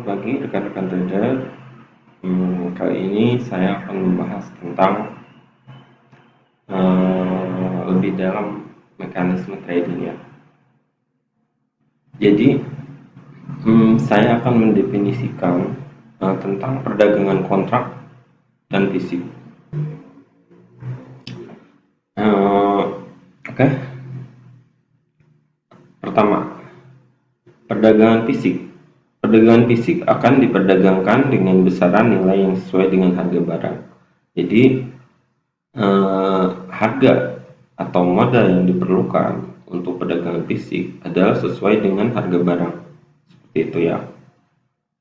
Selamat pagi rekan-rekan trader. Kali ini saya akan membahas tentang lebih dalam mekanisme trading ya. Jadi saya akan mendefinisikan tentang perdagangan kontrak dan fisik. Oke. Pertama, perdagangan fisik. Perdagangan fisik akan diperdagangkan dengan besaran nilai yang sesuai dengan harga barang. Jadi harga atau modal yang diperlukan untuk perdagangan fisik adalah sesuai dengan harga barang, seperti itu ya.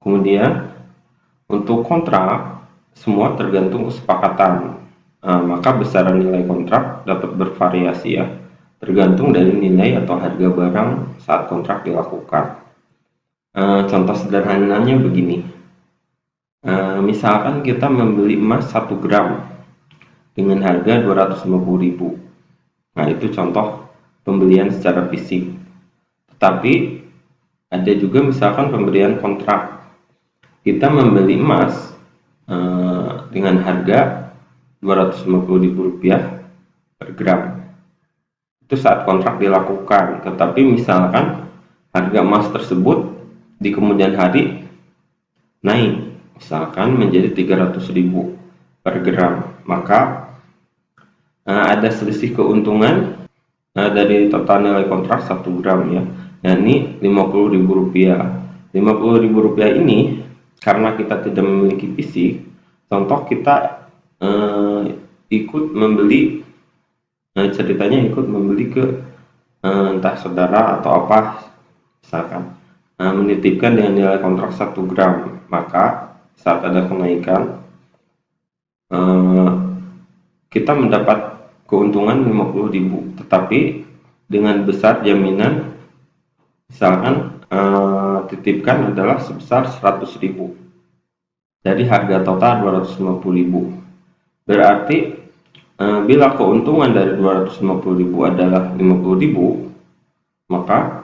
Kemudian untuk kontrak semua tergantung kesepakatan, maka besaran nilai kontrak dapat bervariasi ya, tergantung dari nilai atau harga barang saat kontrak dilakukan. Contoh sederhananya begini, misalkan kita membeli emas 1 gram dengan harga 250.000. Nah, itu contoh pembelian secara fisik. Tetapi ada juga misalkan pembelian kontrak. Kita membeli emas dengan harga Rp250.000 per gram. Itu saat kontrak dilakukan. Tetapi misalkan harga emas tersebut di kemudian hari naik, misalkan menjadi 300.000 per gram, maka ada selisih keuntungan dari total nilai kontrak 1 gram ya, yakni Rp50.000. Rp50.000 ini karena kita tidak memiliki fisik, contoh kita ikut membeli, ceritanya ikut membeli ke entah saudara atau apa, misalkan menitipkan dengan nilai kontrak 1 gram, maka saat ada kenaikan kita mendapat keuntungan 50.000, tetapi dengan besar jaminan, misalkan titipkan adalah sebesar 100.000 dari harga total 250.000. Berarti bila keuntungan dari 250.000 adalah 50.000, maka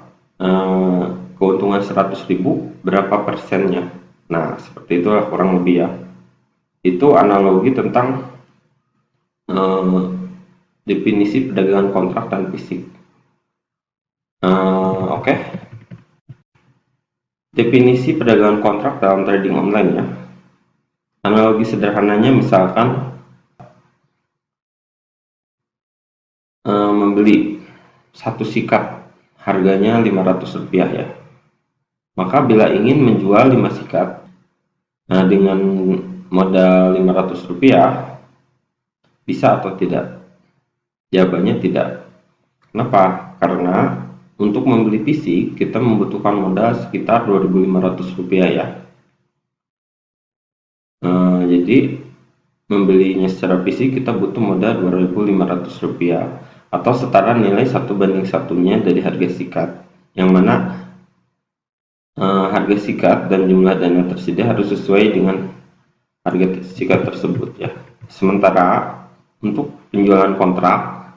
keuntungan 100.000 berapa persennya? Nah, seperti itulah kurang lebih ya. Itu analogi tentang definisi perdagangan kontrak dan fisik. Oke. Definisi perdagangan kontrak dalam trading online ya. Analogi sederhananya misalkan membeli satu sikat harganya Rp500 ya. Maka bila ingin menjual 5 sikat dengan modal Rp500, bisa atau tidak? Jawabannya tidak. Kenapa? Karena untuk membeli fisik kita membutuhkan modal sekitar Rp2.500 ya. Jadi membelinya secara fisik kita butuh modal Rp2.500 atau setara nilai 1:1-nya dari harga sikat, yang mana harga sikat dan jumlah dana tersedia harus sesuai dengan harga sikat tersebut ya. Sementara untuk penjualan kontrak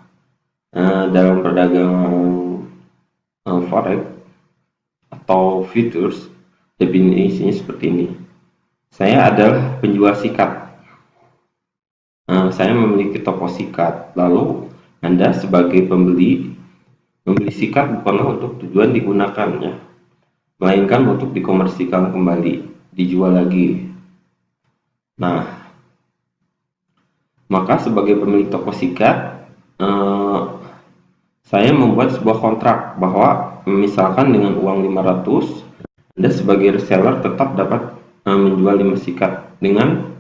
dalam perdagangan forex atau futures, definisinya seperti ini. Saya adalah penjual sikat. Saya memiliki toko sikat. Lalu Anda sebagai pembeli membeli sikat bukanlah untuk tujuan digunakannya, melainkan untuk dikomersikan kembali, dijual lagi. Nah, maka sebagai pemilik toko sikat, saya membuat sebuah kontrak bahwa misalkan dengan uang 500, Anda sebagai reseller tetap dapat menjual 5 sikat dengan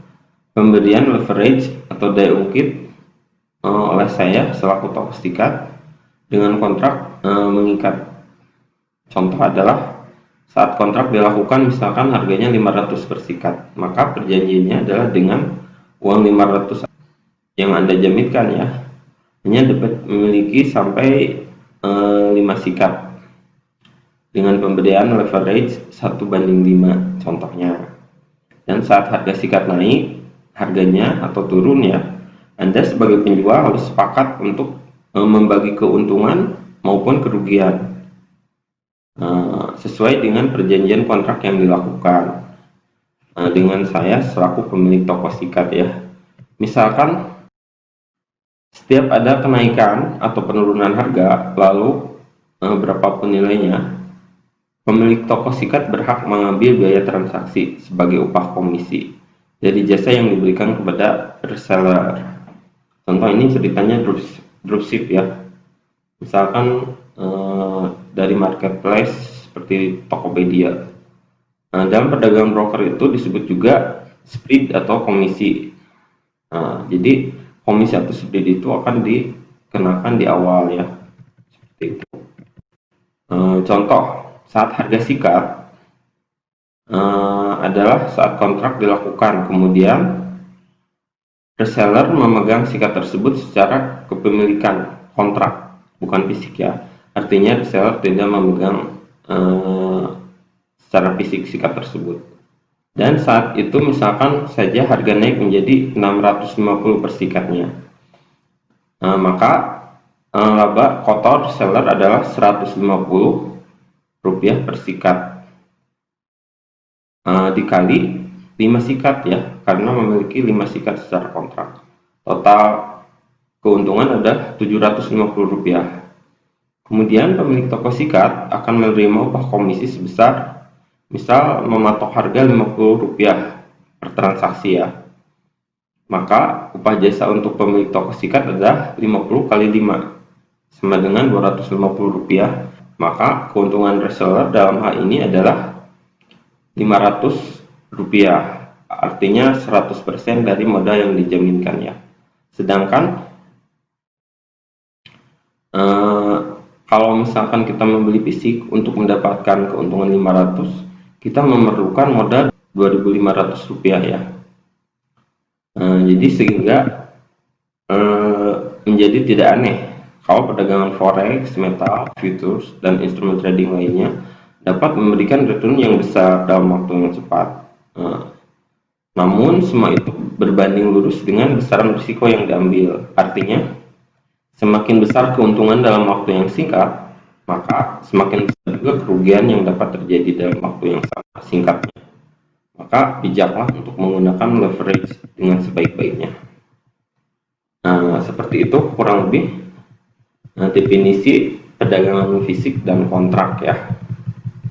pemberian leverage atau daya ungkit oleh saya selaku toko sikat dengan kontrak mengikat. Contoh adalah saat kontrak dilakukan misalkan harganya 500 per sikat, maka perjanjiannya adalah dengan uang 500 yang Anda jaminkan ya, hanya dapat memiliki sampai 5 sikat dengan pemberian leverage 1:5 contohnya. Dan saat harga sikat naik harganya atau turun ya, Anda sebagai penjual harus sepakat untuk membagi keuntungan maupun kerugian sesuai dengan perjanjian kontrak yang dilakukan. dengan saya selaku pemilik toko sikat ya. Misalkan setiap ada kenaikan atau penurunan harga, lalu berapapun nilainya, pemilik toko sikat berhak mengambil biaya transaksi sebagai upah komisi dari jasa yang diberikan kepada reseller. Contoh ini ceritanya dropship ya. Misalkan dari marketplace seperti Tokopedia. Nah, dalam perdagangan broker itu disebut juga spread atau komisi. Nah, jadi komisi atau spread itu akan dikenakan di awal ya. Seperti itu. Contoh, saat harga sikat adalah saat kontrak dilakukan, kemudian reseller memegang sikat tersebut secara kepemilikan kontrak, bukan fisik ya. Artinya reseller tidak memegang secara fisik sikat tersebut. Dan saat itu misalkan saja harga naik menjadi 650 per sikatnya. Maka laba kotor seller adalah 150 rupiah per sikat. Dikali 5 sikat ya, karena memiliki 5 sikat secara kontrak. Total keuntungan ada 750 rupiah. Kemudian pemilik toko sikat akan menerima upah komisi sebesar, misal mematok harga 50 rupiah per transaksi ya. Maka upah jasa untuk pemilik toko sikat adalah 50 kali 5 sama dengan 250 rupiah. Maka keuntungan reseller dalam hal ini adalah 500 rupiah, artinya 100% dari modal yang dijaminkan ya. Sedangkan kalau misalkan kita membeli fisik untuk mendapatkan keuntungan 500, kita memerlukan modal 2.500 rupiah ya. Jadi sehingga menjadi tidak aneh kalau perdagangan forex, metal, futures, dan instrumen trading lainnya dapat memberikan return yang besar dalam waktu yang cepat. Namun semua itu berbanding lurus dengan besaran risiko yang diambil. Artinya, semakin besar keuntungan dalam waktu yang singkat, maka semakin besar juga kerugian yang dapat terjadi dalam waktu yang sangat singkatnya. Maka bijaklah untuk menggunakan leverage dengan sebaik-baiknya. Seperti itu kurang lebih definisi perdagangan fisik dan kontrak ya.